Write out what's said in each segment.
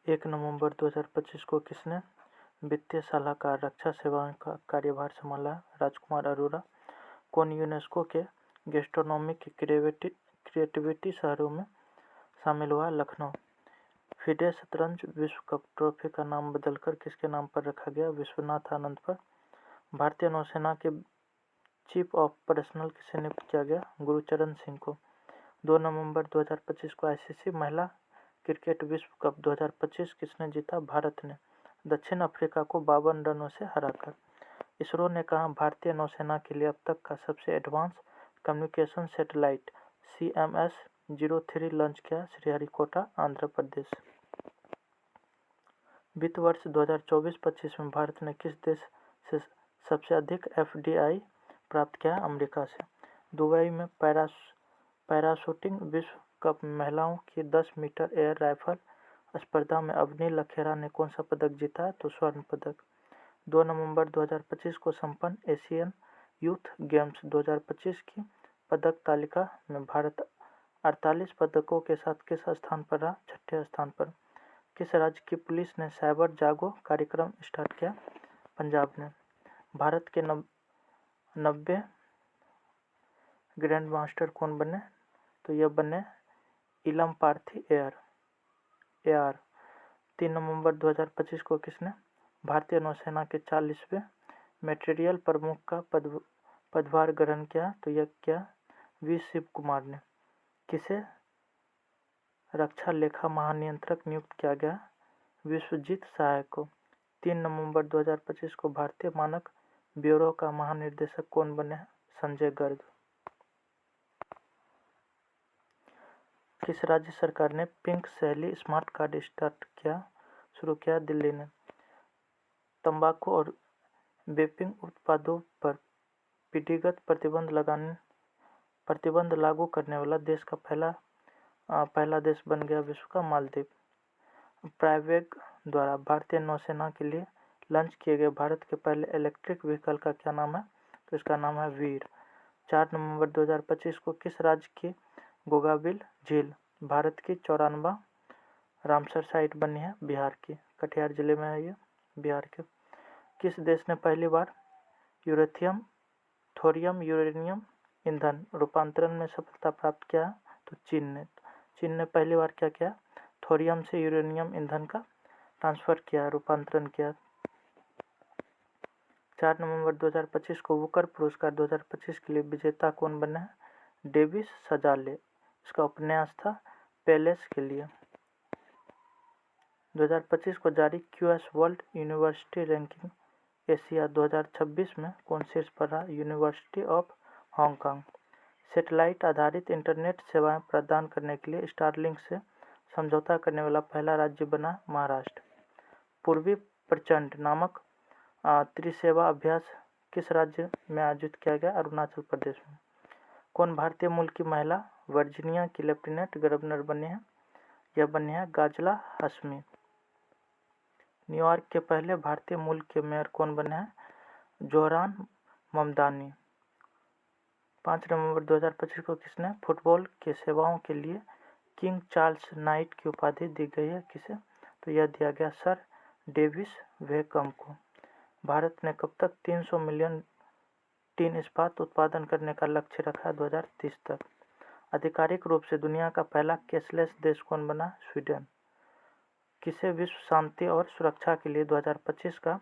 1 नवंबर 2025 को किसने वित्तीय सलाहकार रक्षा सेवाओं का कार्यभार संभाला? राजकुमार अरोरा। कौन यूनेस्को के गैस्ट्रोनॉमिक क्रिएटिविटी शहरों में शामिल हुआ? लखनऊ। फिडे शतरंज विश्व कप ट्रॉफी का नाम बदलकर किसके नाम पर रखा गया? विश्वनाथ आनंद पर। भारतीय नौसेना के चीफ ऑफ पर्सनल किसे नियुक्त किया गया? गुरचरण सिंह को। 2 नवंबर 2025 को आईसीसी महिला क्रिकेट विश्व कप 2025 किसने जीता? भारत ने दक्षिण अफ्रीका को 52 रनों से हराकर। इसरो ने कहा भारतीय नौसेना के लिए अब तक का सबसे advance communication satellite CMS-03 launch किया। श्रीहरिकोटा, आंध्र प्रदेश। वित्त वर्ष 2024-25 में भारत ने किस देश से सबसे अधिक FDI प्राप्त किया? अमेरिका से। दुबई में पैराशूटिंग विश्व कप महिलाओं की 10 मीटर एयर राइफल स्पर्धा में अवनी लखेरा ने कौन सा पदक जीता? तो स्वर्ण पदक। 2 नवंबर 2025 को संपन्न एशियन यूथ गेम्स 2025 की पदक तालिका में भारत 48 पदकों के साथ किस स्थान पर रहा? छठे स्थान पर। किस राज्य की पुलिस ने साइबर जागो कार्यक्रम स्टार्ट किया? पंजाब ने। भारत के 90 ग्रैंड मास्टर कौन बने? तो यह बने इलम पार्थी AR। 3 नवंबर 2025 को किसने भारतीय नौसेना के 40वें मटेरियल प्रमुख का पदभार ग्रहण किया? तो यह किया V शिव कुमार ने। किसे रक्षा लेखा महानियंत्रक नियुक्त किया गया? विश्वजीत सहाय को। 3 नवंबर 2025 को भारतीय मानक ब्यूरो का महानिदेशक कौन बने? संजय गर्ग। किस राज्य सरकार ने पिंक शैली स्मार्ट कार्ड शुरू किया? दिल्ली ने। तंबाकू और वेपिंग उत्पादों पर पीढ़ीगत प्रतिबंध लागू करने वाला देश का पहला देश बन गया विश्व का मालदीव। प्राइवेग द्वारा भारतीय नौसेना के लिए लॉन्च किए गए भारत के पहले इलेक्ट्रिक व्हीकल का क्या नाम है? तो इसका नाम है वीर। 4 नवंबर 2025 को किस राज्य की गोगाबिल झील भारत की 94वां रामसर साइट बनी है? बिहार की। कटिहार जिले में है ये, बिहार के। किस देश ने पहली बार थोरियम यूरेनियम ईंधन रूपांतरण में सफलता प्राप्त किया? तो चीन ने पहली बार क्या किया? थोरियम से यूरेनियम ईंधन का ट्रांसफर किया, रूपांतरण किया। 4 नवंबर 2025 को बुकर पुरस्कार 2025 के लिए विजेता कौन बने हैं? डेविस सजाले। इसका उपन्यास था पैलेस के लिए। 2025 को जारी QS world university ranking Asia 2026 में कौन शीर्ष पर रहा? University of Hong Kong. सैटेलाइट आधारित इंटरनेट सेवाएं प्रदान करने के लिए स्टारलिंक से समझौता करने वाला पहला राज्य बना महाराष्ट्र। पूर्वी प्रचंड नामक त्रिसेवा अभ्यास किस राज्य में आयोजित किया गया? अरुणाचल प्रदेश में। कौन भारतीय मूल की महिला वर्जीनिया की लेफ्टिनेंट गवर्नर बनी है? यह बनी है गाजला हाशमी। न्यूयॉर्क के पहले भारतीय मूल के मेयर कौन बने हैं? जोहरान ममदानी। 5 नवंबर 2025 को किसने फुटबॉल के सेवाओं के लिए किंग चार्ल्स नाइट की उपाधि दी गई है? किसे? तो यह दिया गया सर डेविस वेकम को। भारत ने कब तक 300 मिलियन टिन इस्पात उत्पादन करने का लक्ष्य रखा है? 2030 तक। आधिकारिक रूप से दुनिया का पहला कैशलेस देश कौन बना? स्वीडन। किसे विश्व शांति और सुरक्षा के लिए 2025 का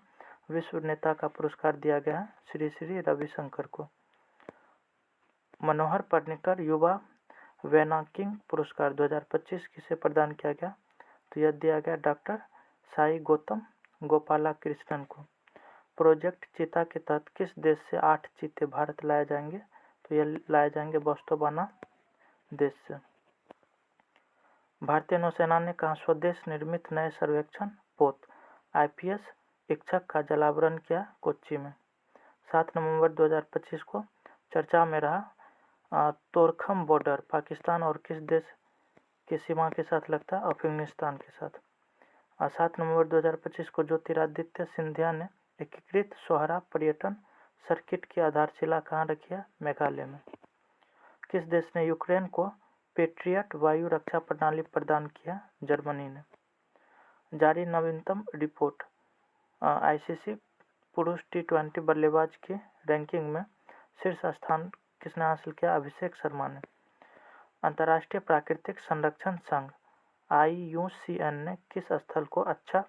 विश्व नेता का पुरस्कार दिया गया है? श्री श्री रविशंकर को। मनोहर पर्रिकर युवा वैनाकिंग पुरस्कार 2025 किसे प्रदान किया गया? तो यह दिया गया डॉक्टर साई गौतम गोपाला कृष्णन को। प्रोजेक्ट चीता के तहत किस देश से 8 चीते भारत लाए जाएंगे? तो यह लाए जाएंगे बोत्सवाना देश से। भारतीय नौसेना ने कहा स्वदेश निर्मित नए सर्वेक्षण पोत IPS इच्छक का जलावरण किया? कोच्चि में। 7 नवंबर 2025 को चर्चा में रहा तोरखम बॉर्डर पाकिस्तान और किस देश की सीमा के साथ लगता है? अफगानिस्तान के साथ। 7 नवंबर 2025 को ज्योतिरादित्य सिंधिया ने एकीकृत सोहरा पर्यटन सर्किट की आधारशिला कहाँ रखी है? मेघालय में। किस देश ने यूक्रेन को पेट्रियट वायु रक्षा प्रणाली प्रदान किया? जर्मनी ने। जारी नवीनतम रिपोर्ट। आईसीसी पुरुष T20 बल्लेबाज की रैंकिंग में शीर्ष स्थान किसने हासिल किया? अभिषेक शर्मा ने। अंतर्राष्ट्रीय प्राकृतिक संरक्षण संघ IUCN ने किस स्थल को अच्छा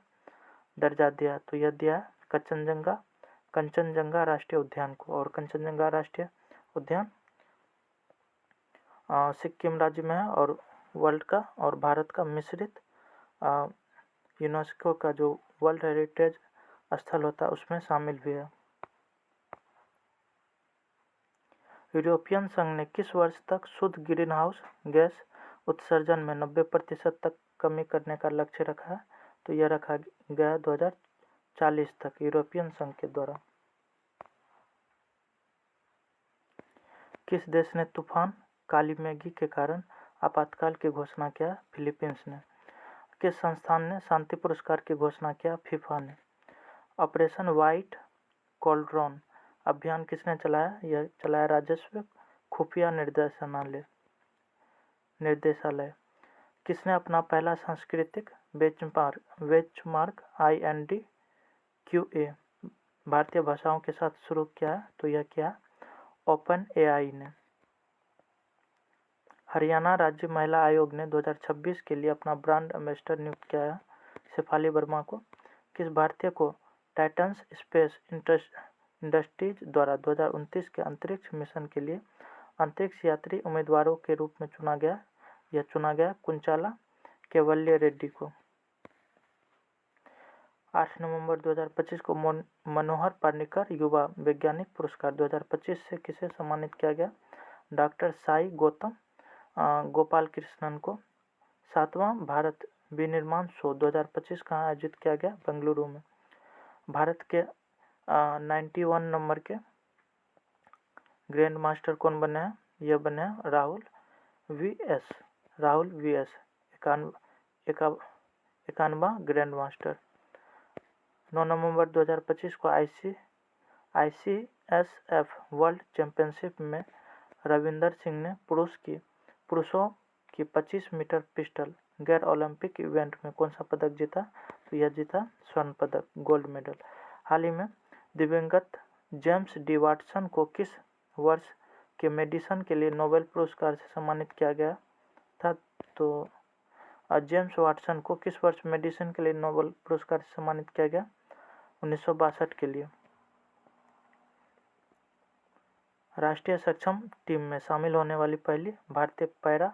दर्जा दिया? तो यह दिया कंचनजंगा राष्ट्रीय उद्यान को। और कंचनजंगा राष्ट्रीय उद्यान सिक्किम राज्य में है और वर्ल्ड का और भारत का मिश्रित यूनेस्को का जो वर्ल्ड हेरिटेज स्थल होता है उसमें शामिल भी है। यूरोपियन संघ ने किस वर्ष तक शुद्ध ग्रीन हाउस गैस उत्सर्जन में 90% तक कमी करने का लक्ष्य रखा है? तो यह रखा गया 2040 तक यूरोपियन संघ के द्वारा। किस देश ने तूफान काली मैगी के कारण आपातकाल की घोषणा किया? फिलीपींस ने। किस संस्थान ने शांति पुरस्कार की घोषणा किया? फीफा ने। ऑपरेशन व्हाइट कॉलड्रॉन अभियान किसने चलाया? यह चलाया राजस्व खुफिया निर्देशालय। किसने अपना पहला सांस्कृतिक बेंचमार्क IND-QA भारतीय भाषाओं के साथ शुरू किया? तो यह किया OpenAI ने। हरियाणा राज्य महिला आयोग ने 2026 के लिए अपना ब्रांड एम्बेसडर नियुक्त किया है शेफाली वर्मा को। किस भारतीय को टाइटन्स स्पेस इंडस्ट्रीज द्वारा 2029 के अंतरिक्ष मिशन के लिए अंतरिक्ष यात्री उम्मीदवारों के रूप में चुना गया? यह चुना गया कुंचाला केवल्य रेड्डी को। 8 नवंबर 2025 को मनोहर पार्निकर युवा वैज्ञानिक पुरस्कार 2025 से किसे सम्मानित किया गया? डॉक्टर साई गोपाल कृष्णन को। 7वां भारत विनिर्माण शो 2025 कहाँ आयोजित किया गया? बेंगलुरु में। भारत के 91 नंबर के ग्रैंड मास्टर कौन बने हैं? यह बने हैं राहुल VS 91वां ग्रैंड मास्टर। 9 नवंबर 2025 को ICSF वर्ल्ड चैंपियनशिप में रविंदर सिंह ने पुरुषों की 25 मीटर पिस्टल गैर ओलंपिक इवेंट में कौन सा पदक जीता? तो यह जीता स्वर्ण पदक, गोल्ड मेडल। हाल ही में दिवंगत जेम्स डी वाटसन को किस वर्ष के मेडिसिन के लिए नोबेल पुरस्कार से सम्मानित किया गया था? तो जेम्स वाटसन को किस वर्ष मेडिसिन के लिए नोबेल पुरस्कार से सम्मानित किया गया? 1962 के लिए। राष्ट्रीय सक्षम टीम में शामिल होने वाली पहली भारतीय पैरा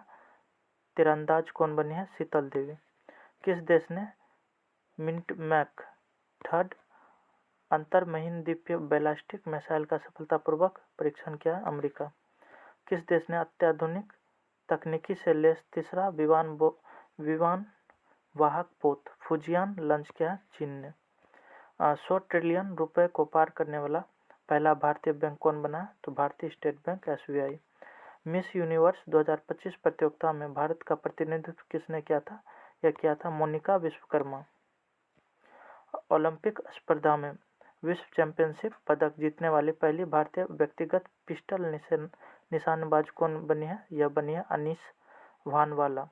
तीरंदाज कौन बनी है? शीतल देवी। किस देश ने मिंटमैक थर्ड अंतर्महीनद्वीपीय बैलिस्टिक मिसाइल का सफलतापूर्वक परीक्षण किया? अमेरिका। किस देश ने अत्याधुनिक तकनीकी से लैस तीसरा विमान वाहक पोत फुजियान लॉन्च किया? चीन ने। 100 ट्रिलियन रुपए को पार करने वाला पहला भारतीय बैंक कौन बना? तो भारतीय state bank SBI। Miss universe 2025 प्रतियोगिता में भारत का प्रतिनिधित्व किसने किया था? यह किया था मोनिका विश्वकर्मा। ओलंपिक स्पर्धा में विश्व चैंपियनशिप पदक जीतने वाली पहली भारतीय व्यक्तिगत पिस्टल निशानेबाज कौन बनी है? यह बनी है अनीस भानवाला।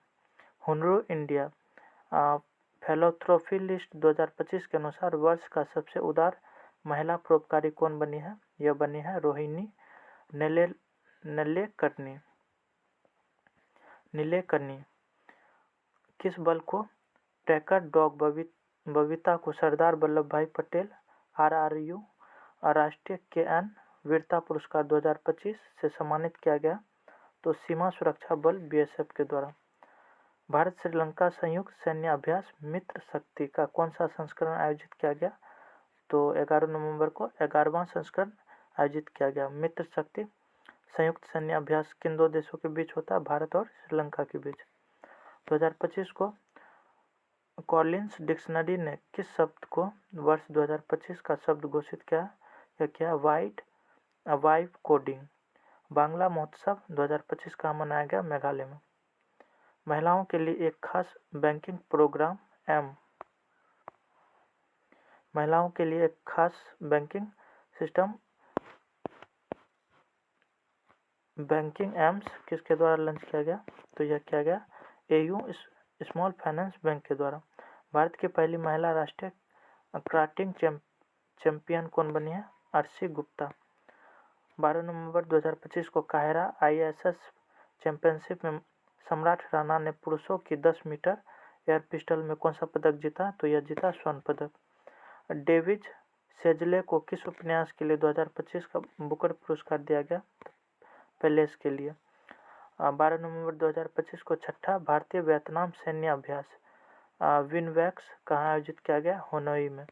हुनर इंडिया फिलैंथ्रोपिस्ट 2025 के अनुसार वर्ष का सबसे उदार महिला परोपकारी कौन बनी है? यह बनी है रोहिणी नीलेकर्णी। किस बल को ट्रैकर डॉग बबीता को सरदार वल्लभ भाई पटेल RRU राष्ट्रीय KN वीरता पुरस्कार 2025 से सम्मानित किया गया? तो सीमा सुरक्षा बल BSF के द्वारा। भारत श्रीलंका संयुक्त सैन्य अभ्यास मित्र शक्ति का कौन सा संस्करण आयोजित किया गया? तो 11 नवंबर को 11वां संस्करण आयोजित किया गया। मित्र शक्ति संयुक्त सैन्य अभ्यास किन दो देशों के बीच होता है? भारत और श्रीलंका के बीच। 2025 को कॉलिंस डिक्शनरी ने किस शब्द को वर्ष 2025 का शब्द घोषित किया? यह किया वाइब कोडिंग। बांग्ला महोत्सव 2025 कहाँ मनाया गया? मेघालय में। महिलाओं के लिए एक खास बैंकिंग प्रोग्राम महिलाओं के लिए एक खास बैंकिंग सिस्टम एम्स किसके द्वारा लॉन्च किया गया? तो यह किया गया AU स्मॉल फाइनेंस बैंक के द्वारा। भारत की पहली महिला राष्ट्रीय कराटिंग चैंपियन कौन बनी है? अर्शी गुप्ता। 12 नवंबर 2025 को काहिरा ISS चैंपियनशिप में सम्राट राणा ने पुरुषों की 10 मीटर एयर पिस्टल में कौन सा पदक जीता? तो यह जीता स्वर्ण पदक। डेविड सेजले को किस उपन्यास के लिए 2025 का बुकर पुरस्कार दिया गया? पैलेस के लिए। 12 नवंबर 2025 को छठा भारतीय वियतनाम सैन्य अभ्यास विनवैक्स कहाँ आयोजित किया गया? हनोई में।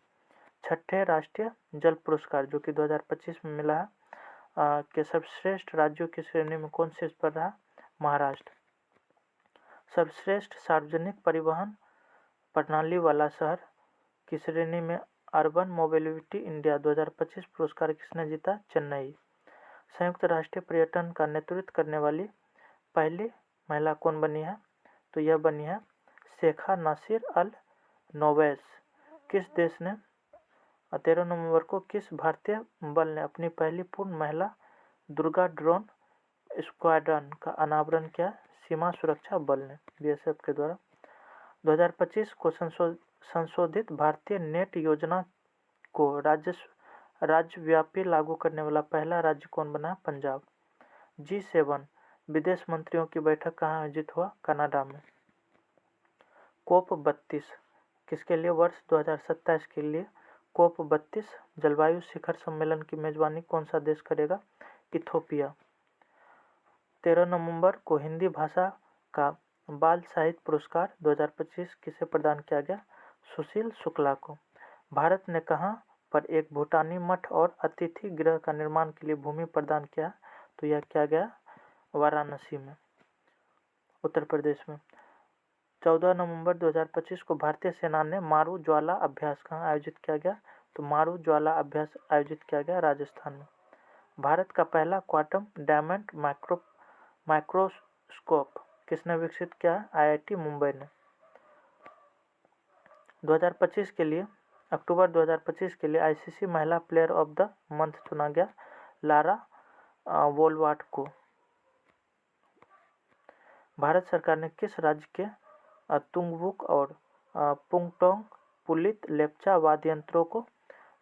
छठे राष्ट्रीय जल पुरस्कार जो कि 2025 में मिला है के सर्वश्रेष्ठ राज्यों की श्रेणी में कौन शीर्ष पर रहा? महाराष्ट्र। सर्वश्रेष्ठ सार्वजनिक परिवहन प्रणाली वाला शहर की श्रेणी में अर्बन मोबिलिटी इंडिया 2025 पुरस्कार किसने जीता? चेन्नई। संयुक्त राष्ट्र पर्यटन का नेतृत्व करने वाली पहली महिला कौन बनी है? तो यह बनी है शेखा नासिर अल नोवैस। किस देश ने 13 नवंबर को किस भारतीय बल ने अपनी पहली पूर्ण महिला दुर्गा ड्रोन स्क्वाड्रन का अनावरण किया? सीमा सुरक्षा बल ने, BSF के द्वारा। 2025 को संशोधित भारतीय नेट योजना को राज्यव्यापी लागू करने वाला पहला राज्य कौन बना? पंजाब। G7 विदेश मंत्रियों की बैठक कहाँ आयोजित हुआ? कनाडा में। COP32 किसके लिए? वर्ष 2027 के लिए। COP32 जलवायु शिखर सम्मेलन की मेजबानी कौन सा देश करेगा? इथोपिया। 13 नवंबर को हिंदी भाषा का बाल साहित्य पुरस्कार 2025 किसे प्रदान किया गया? सुशील शुक्ला को। भारत ने कहाँ पर एक भूटानी मठ और अतिथि गृह का निर्माण के लिए भूमि प्रदान किया? तो यह किया गया वाराणसी में, उत्तर प्रदेश में। 14 नवंबर 2025 को भारतीय सेना ने मारू ज्वाला अभ्यास कहाँ आयोजित किया गया? तो मारू ज्वाला अभ्यास आयोजित किया गया राजस्थान में। भारत का पहला क्वांटम डायमंड माइक्रोस्कोप किसने विकसित किया? IIT मुंबई ने। 2025 के लिए अक्टूबर 2025 के लिए ICC महिला प्लेयर ऑफ द मंथ चुना गया लारा वोलवाट को। भारत सरकार ने किस राज्य के तुंगवुक और पुंगटोंग पुलित लेप्चा वाद्य यंत्रों को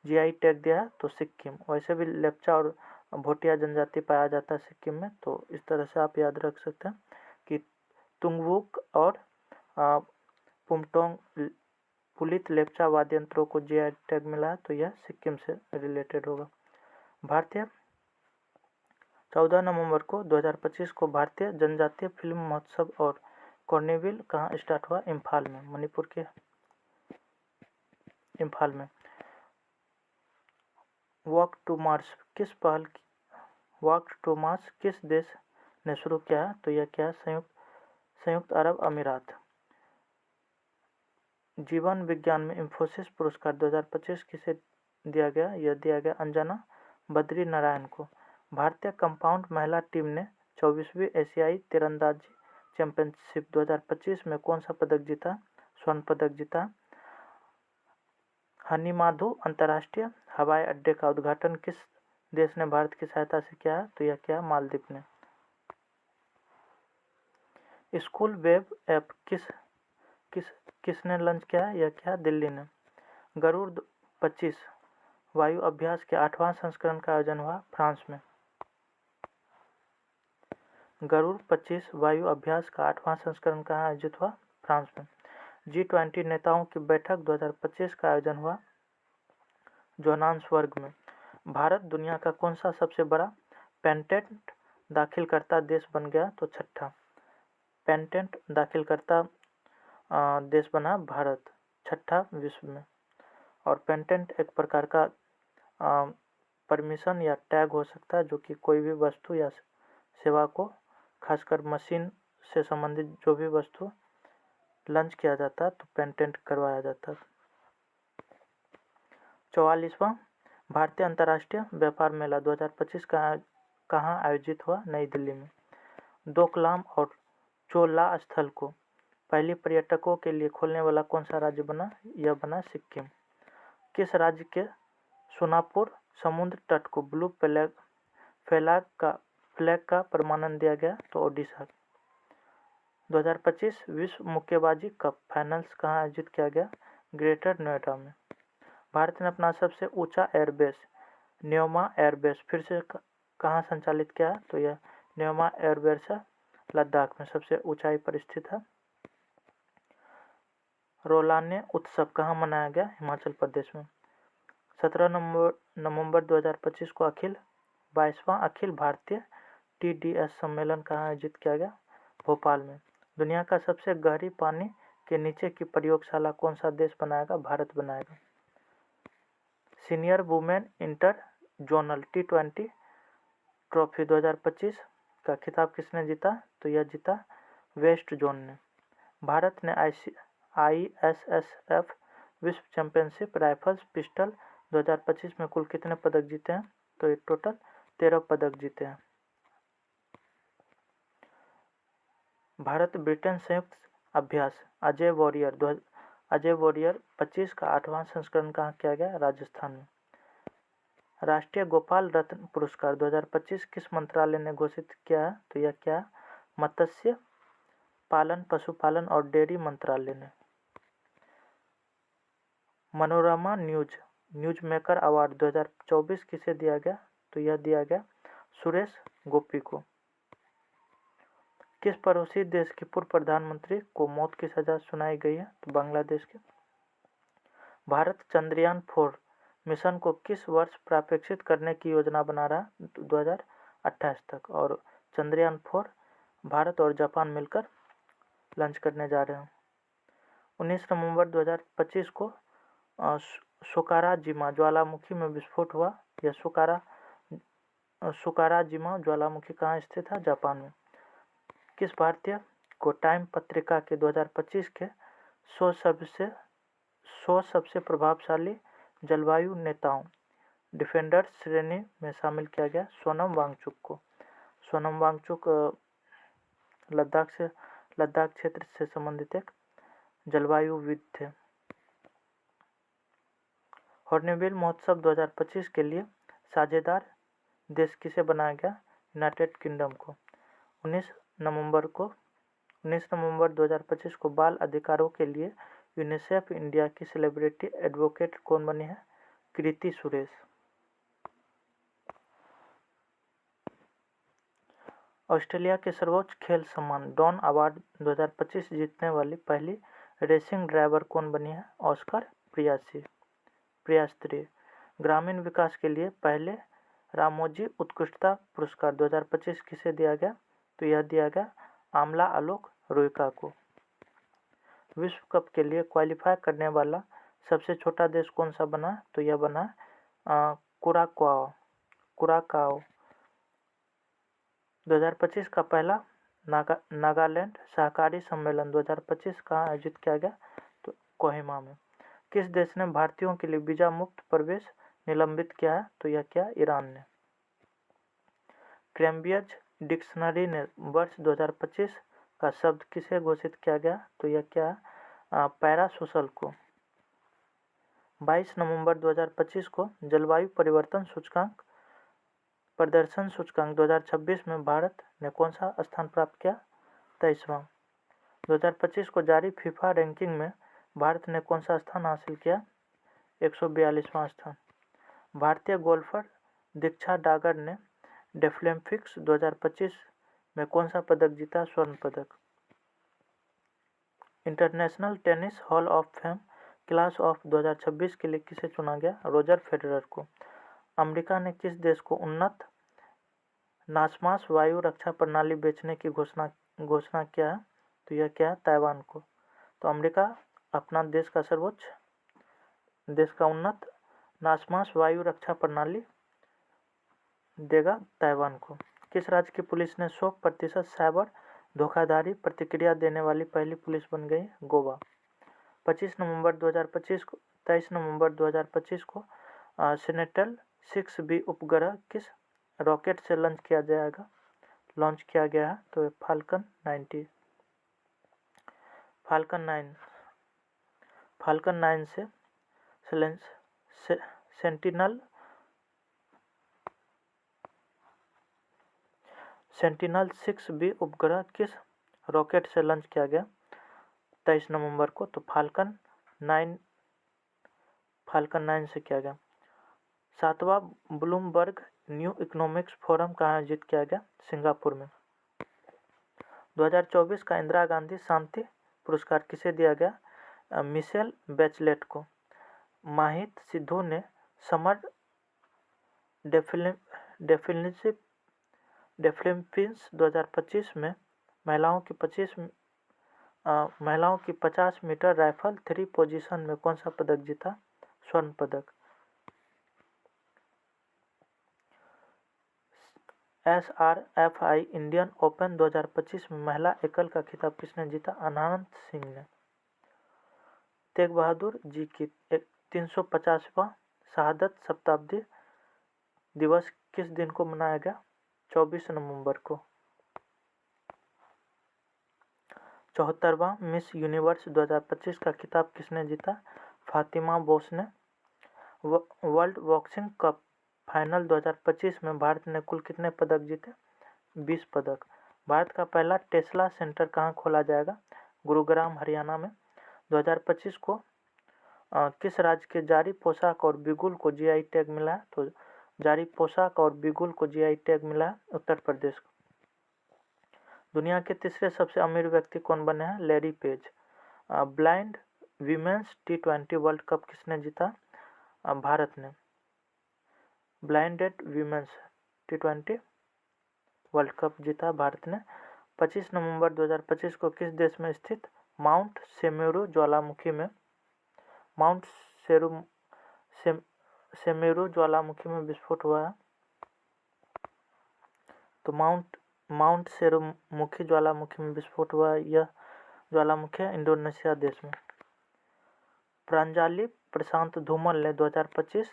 GI टैग दिया है? तो सिक्किम। वैसे भी लेप्चा और भोटिया जनजाति पाया जाता है सिक्किम में, तो इस तरह से आप याद रख सकते हैं कि तुंगवुक और पुंगटोंग पुलित लेप्चा वाद्य यंत्रों को GI टैग मिला है, तो यह सिक्किम से रिलेटेड होगा। भारतीय 14 नवंबर को 2025 को भारतीय जनजातीय फिल्म महोत्सव और कॉर्निवल कहाँ स्टार्ट हुआ? इम्फाल में, मणिपुर के इम्फाल में। वॉक टू मार्स किस देश ने शुरू किया है? तो यह क्या है? संयुक्त अरब अमीरात। जीवन विज्ञान में इंफोसिस पुरस्कार 2025 किसे दिया गया? यह दिया गया अंजना बद्री नारायण को। भारतीय कंपाउंड महिला टीम ने 24वीं एशियाई तीरंदाजी चैंपियनशिप 2025 में कौन सा पदक जीता? स्वर्ण पदक जीता। हनीमाधु अंतर्राष्ट्रीय हवाई अड्डे का उद्घाटन किस देश ने भारत की सहायता से किया है? तो यह किया मालदीव ने। स्कूल वेब ऐप किसने लॉन्च किया? यह किया दिल्ली ने। गरुड़ 25 वायु अभ्यास के 8वां संस्करण का आयोजन हुआ फ्रांस में। गरुड़ 25 वायु अभ्यास का 8वां संस्करण कहाँ आयोजित हुआ? फ्रांस में। G20 नेताओं की बैठक 2025 का आयोजन हुआ जोहान्सबर्ग में। भारत दुनिया का कौन सा सबसे बड़ा पेटेंट दाखिलकर्ता देश बन गया? तो छठा पेटेंट दाखिलकर्ता देश बना भारत, छठा विश्व में। और पेटेंट एक प्रकार का परमिशन या टैग हो सकता है जो कि कोई भी वस्तु या सेवा को, खासकर मशीन से संबंधित जो भी वस्तु लॉन्च किया जाता है तो पेटेंट करवाया जाता है। 44वां भारतीय अंतर्राष्ट्रीय व्यापार मेला 2025 कहाँ आयोजित हुआ? नई दिल्ली में। डोकलाम और चोला स्थल को पहली पर्यटकों के लिए खोलने वाला कौन सा राज्य बना? यह बना सिक्किम। किस राज्य के सोनापुर समुद्र तट को ब्लू फ्लैग का प्रमाणन दिया गया? तो ओडिशा। 2025 विश्व मुक्केबाजी कप फाइनल्स कहाँ आयोजित किया गया? ग्रेटर नोएडा में। भारत ने अपना सबसे ऊंचा एयरबेस न्योमा एयरबेस फिर से कहाँ संचालित किया है? तो यह न्योमा एयरबेस लद्दाख में सबसे ऊंचाई पर स्थित है। रोलाने उत्सव कहाँ मनाया गया? हिमाचल प्रदेश में। 17 नवंबर 2025 को 22वां अखिल भारतीय TDS सम्मेलन कहाँ आयोजित किया गया? भोपाल में। दुनिया का सबसे गहरी पानी के नीचे की प्रयोगशाला कौन सा देश बनाएगा? भारत बनाएगा। Senior women inter zonal T20 trophy 2025 का खिताब किसने जीता? तो यह जीता वेस्ट जोन ने। भारत ने ISSF विश्व चैंपियनशिप राइफल्स पिस्टल 2025 में कुल कितने पदक जीते हैं? तो ये टोटल 13 पदक जीते हैं। भारत ब्रिटेन संयुक्त अभ्यास अजय वॉरियर 25 का 8वां संस्करण कहाँ किया गया? राजस्थान में। राष्ट्रीय गोपाल रत्न पुरस्कार 2025 किस मंत्रालय ने घोषित किया है? तो यह क्या? मत्स्य पालन, पशुपालन और डेयरी मंत्रालय ने। मनोरमा न्यूज मेकर अवार्ड 2024 किसे दिया गया? तो यह दिया गया सुरेश गोपी को। किस पड़ोसी देश के पूर्व प्रधानमंत्री को मौत की सजा सुनाई गई है? तो बांग्लादेश के। भारत चंद्रयान 4 मिशन को किस वर्ष प्रक्षेपित करने की योजना बना रहा है? 2028 तक। और चंद्रयान 4 भारत और जापान मिलकर लॉन्च करने जा रहे हैं। 19 नवंबर 2025 को सुकाराजिमा ज्वालामुखी में विस्फोट हुआ। यह सुकाराजिमा ज्वालामुखी कहाँ स्थित है? जापान में। किस भारतीय को टाइम पत्रिका के 2025 के 100 सबसे प्रभावशाली जलवायु नेताओं डिफेंडर्स श्रेणी में शामिल किया गया? सोनम वांगचुक को। सोनम वांगचुक लद्दाख क्षेत्र से संबंधित एक जलवायुविद थे। हॉर्नबिल महोत्सव 2025 के लिए साझेदार देश किसे बनाया गया? यूनाइटेड किंगडम को। 19 नवंबर 2025 को बाल अधिकारों के लिए यूनिसेफ इंडिया की सेलिब्रिटी एडवोकेट कौन बनी है? कृति सुरेश। ऑस्ट्रेलिया के सर्वोच्च खेल सम्मान डॉन अवार्ड 2025 जीतने वाली पहली रेसिंग ड्राइवर कौन बनी है? ऑस्कर प्रियास्त्री। ग्रामीण विकास के लिए पहले रामोजी उत्कृष्टता पुरस्कार 2025 किसे दिया गया? तो यह दिया गया आमला आलोक रुइका को। विश्व कप के लिए क्वालिफाई करने वाला सबसे छोटा देश कौन सा बना? तो यह बना कुराकाओ। 2025 का पहला नागालैंड सहकारी सम्मेलन 2025 कहाँ आयोजित किया गया? तो कोहिमा में। किस देश ने भारतीयों के लिए वीजा मुक्त प्रवेश निलंबित किया है? तो यह क्या? ईरान ने। कैम्ब्रिज डिक्शनरी ने वर्ष 2025 का शब्द किसे घोषित किया गया? तो यह क्या? पैरासोशल को। 22 नवंबर 2025 को जलवायु परिवर्तन सूचकांक प्रदर्शन सूचकांक 2026 में भारत ने कौन सा स्थान प्राप्त किया? 23वां। 2025 को जारी फीफा रैंकिंग में भारत ने कौन सा स्थान हासिल किया? 142वां स्थान। भारतीय गोल्फर दीक्षा डागर ने डेफलिम्पिक्स 2025 में कौन सा पदक जीता? स्वर्ण पदक। International tennis hall of fame class of 2026 के लिए किसे चुना गया? रोजर फेडरर को। अमेरिका ने किस देश को उन्नत नासमास वायु रक्षा प्रणाली बेचने की घोषणा किया है? तो यह क्या है? ताइवान को। तो अमेरिका अपना देश का उन्नत नासमास वायु रक्षा प्रणाली देगा ताइवान को। किस राज्य की पुलिस ने 100% साइबर धोखाधड़ी प्रतिक्रिया देने वाली पहली पुलिस बन गई? गोवा। 23 नवंबर 2025 को सेनेटल-6B उपग्रह किस रॉकेट से लॉन्च किया गया है? तो फाल्कन 9 से सेंटिनल-6B उपग्रह किस रॉकेट से लॉन्च किया गया 23 नवंबर को? तो फाल्कन 9 फाल्कन 9 से किया गया। 7वां ब्लूमबर्ग न्यू इकोनॉमिक्स फोरम कहाँ आयोजित किया गया? सिंगापुर में। 2024 का इंदिरा गांधी शांति पुरस्कार किसे दिया गया? मिशेल बैचलेट को। माहित सिद्धू ने समर डेफलिम्पिक्स 2025 में महिलाओं की 50 मीटर राइफल 3 पोजीशन में कौन सा पदक जीता? स्वर्ण पदक। SRFI इंडियन ओपन 2025 में महिला एकल का खिताब किसने जीता? अनंत सिंह ने। तेग बहादुर जी की 350वां शहादत शताब्दी दिवस किस दिन को मनाया गया? 24 नवंबर को। 74वां मिस यूनिवर्स 2025 का खिताब किसने जीता? फातिमा बोस ने। वर्ल्ड बॉक्सिंग कप फाइनल 2025 में भारत ने कुल कितने पदक जीते? 20 पदक। भारत का पहला टेस्ला सेंटर कहाँ खोला जाएगा? गुरुग्राम हरियाणा में। 2025 को किस राज्य के जारी पोशाक और बिगुल को जीआई टैग मिला है? तो जारी पोशाक और बिगुल को जीआई टैग मिला है उत्तर प्रदेश को। दुनिया के तीसरे सबसे अमीर व्यक्ति कौन बने हैं? Larry page. Blind women's T20 world cup किसने जीता? भारत ने। Blinded women's T20 world cup जीता भारत ने। 25 नवंबर 2025 को किस देश में स्थित माउंट सेमेरू ज्वालामुखी में ज्वालामुखी में विस्फोट हुआ है? तो माउंट सेरुमुखी ज्वालामुखी में विस्फोट हुआ। यह ज्वालामुखी इंडोनेशिया देश में। प्रांजलि प्रशांत धूमल ने 2025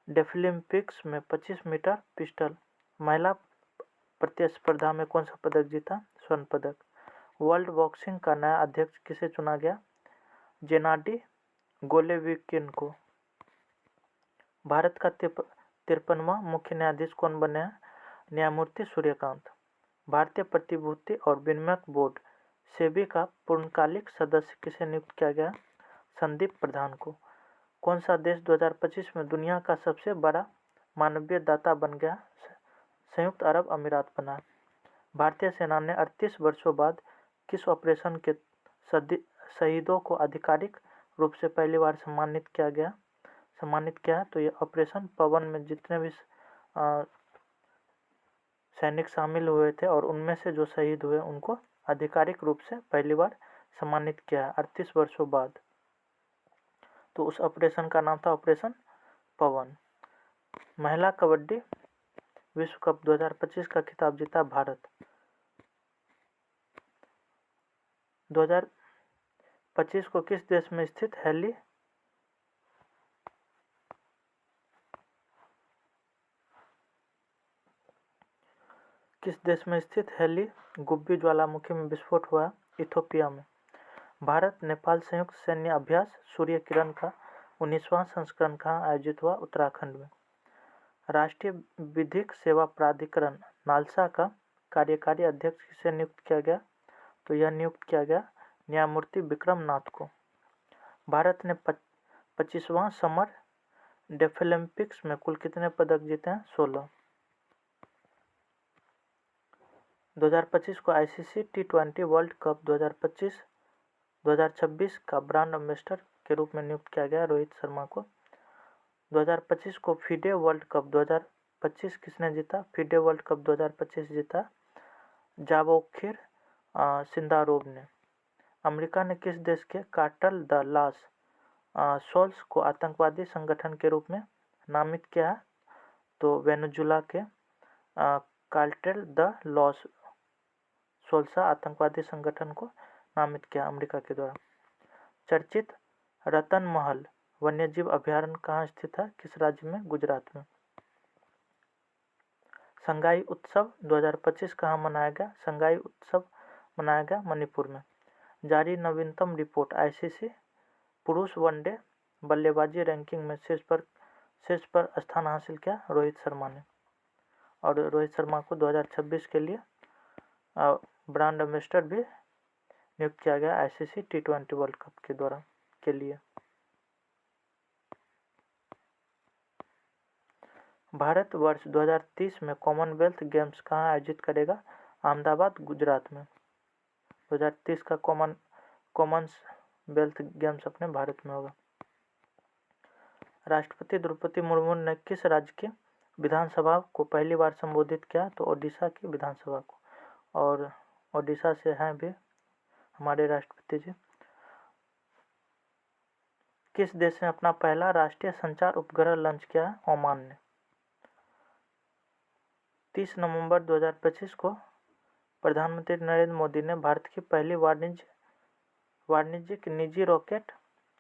डेफलिम्पिक्स में 25 मीटर पिस्टल महिला प्रतिस्पर्धा में कौन सा पदक जीता? स्वर्ण पदक। वर्ल्ड बॉक्सिंग का नया अध्यक्ष किसे चुना गया? जेनाडी गोलेविकिन को। भारत का 53वां मुख्य न्यायाधीश कौन बने हैं? न्यायमूर्ति सूर्यकांत। भारतीय प्रतिभूति और विनिमय बोर्ड सेबी का पूर्णकालिक सदस्य किसे नियुक्त किया गया? संदीप प्रधान को। कौन सा देश 2025 में दुनिया का सबसे बड़ा मानवीय दाता बन गया? संयुक्त अरब अमीरात बना। भारतीय सेना ने 38 वर्षों बाद किस ऑपरेशन के शहीदों को आधिकारिक रूप से पहली बार सम्मानित किया? तो ये ऑपरेशन पवन में जितने भी सैनिक शामिल हुए थे और उनमें से जो शहीद हुए उनको आधिकारिक रूप से पहली बार सम्मानित किया है 38 वर्षों बाद। तो उस ऑपरेशन का नाम था ऑपरेशन पवन। महिला कबड्डी विश्व कप 2025 का खिताब जीता भारत। 2025 को किस देश में स्थित हेली गुब्बी ज्वालामुखी में विस्फोट हुआ? इथियोपिया में। भारत नेपाल संयुक्त सैन्य अभ्यास सूर्य किरण का 19वां संस्करण कहाँ आयोजित हुआ? उत्तराखंड में। राष्ट्रीय विधिक सेवा प्राधिकरण नालसा का कार्यकारी अध्यक्ष किसे नियुक्त किया गया? तो यह नियुक्त किया गया न्यायमूर्ति विक्रम नाथ को। भारत ने 25वां समर डेफलिम्पिक्स में कुल कितने पदक जीते हैं? 16। 2025 को आईसीसी T20 वर्ल्ड कप 2026 का ब्रांड एम्बेसडर के रूप में नियुक्त किया गया रोहित शर्मा को। 2025 को फीडे वर्ल्ड कप 2025 किसने जीता? फीडे वर्ल्ड कप 2025 जीता जावोखिर सिंदारोव ने। अमेरिका ने किस देश के कार्टेल द लॉस सोल्स को आतंकवादी संगठन के रूप में नामित किया है? तो वेनेजुला के कार्टेल द लॉस सोल्स आतंकवादी संगठन को नामित किया अमेरिका के द्वारा। चर्चित रतन महल वन्यजीव अभयारण्य कहाँ स्थित है? किस राज्य में? गुजरात में। संगाई उत्सव 2025 कहाँ मनाया गया? संगाई उत्सव मनाया गया मणिपुर में। जारी नवीनतम रिपोर्ट आईसीसी पुरुष वनडे बल्लेबाजी रैंकिंग में शीर्ष पर स्थान हासिल किया रोहित शर्मा ने। और रोहित शर्मा को 2026 के लिए ब्रांड एम्बेसडर भी नियुक्त किया गया आईसीसी T20 वर्ल्ड कप के लिए। भारत वर्ष 2030 में कॉमनवेल्थ गेम्स कहाँ आयोजित करेगा? अहमदाबाद, गुजरात में। 2030 का कॉमनवेल्थ गेम्स अपने भारत में होगा। राष्ट्रपति द्रौपदी मुर्मू ने किस राज्य की विधानसभा को पहली बार संबोधित किया? तो ओडिशा की विधानसभा को। और ओडिशा से हैं भी हमारे राष्ट्रपति जी। किस देश ने अपना पहला राष्ट्रीय संचार उपग्रह लॉन्च किया? ओमान ने। 30 नवंबर 2025 को प्रधानमंत्री नरेंद्र मोदी ने भारत की पहली वाणिज्यिक निजी रॉकेट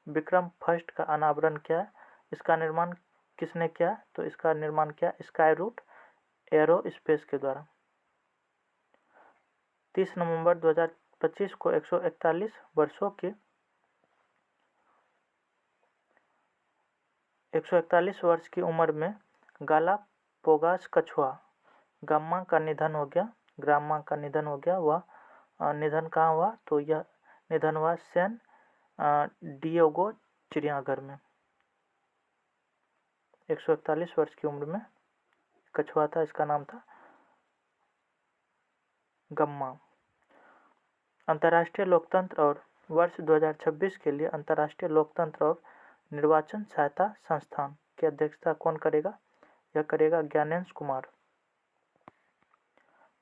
विक्रम फर्स्ट का अनावरण किया। इसका निर्माण किसने किया? तो इसका निर्माण किया स्काई रूट एरोस्पेस के द्वारा। 30 नवंबर 2025 को 141 वर्ष की उम्र में गालापागोस कछुआ गामा का निधन हो गया। वह निधन कहाँ हुआ? तो यह निधन हुआ सैन डिएगो चिड़ियाघर में। 141 वर्ष की उम्र में कछुआ था, इसका नाम था गम्मा। अंतर्राष्ट्रीय लोकतंत्र और वर्ष 2026 के लिए अंतर्राष्ट्रीय लोकतंत्र और निर्वाचन सहायता संस्थान की अध्यक्षता कौन करेगा? यह करेगा ज्ञानेंद्र कुमार।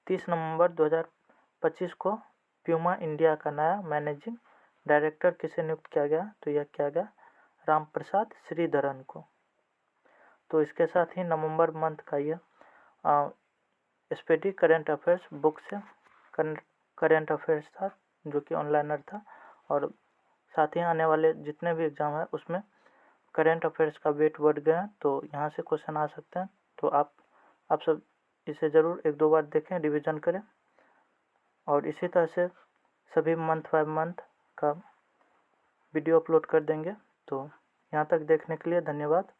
30 नवंबर 2025 को प्यूमा इंडिया का नया मैनेजिंग डायरेक्टर किसे नियुक्त किया गया? तो यह किया गया रामप्रसाद श्रीधरन को। तो इसके साथ ही नवंबर मंथ का यह स्पेडी करंट अफेयर्स बुक से करंट अफेयर्स था, जो कि ऑनलाइनर था। और साथ ही आने वाले जितने भी एग्ज़ाम है उसमें करंट अफेयर्स का वेट बढ़ गया, तो यहाँ से क्वेश्चन आ सकते हैं। तो आप सब इसे ज़रूर 1-2 बार देखें, रिवीजन करें। और इसी तरह से सभी मंथ बाय मंथ का वीडियो अपलोड कर देंगे। तो यहाँ तक देखने के लिए धन्यवाद।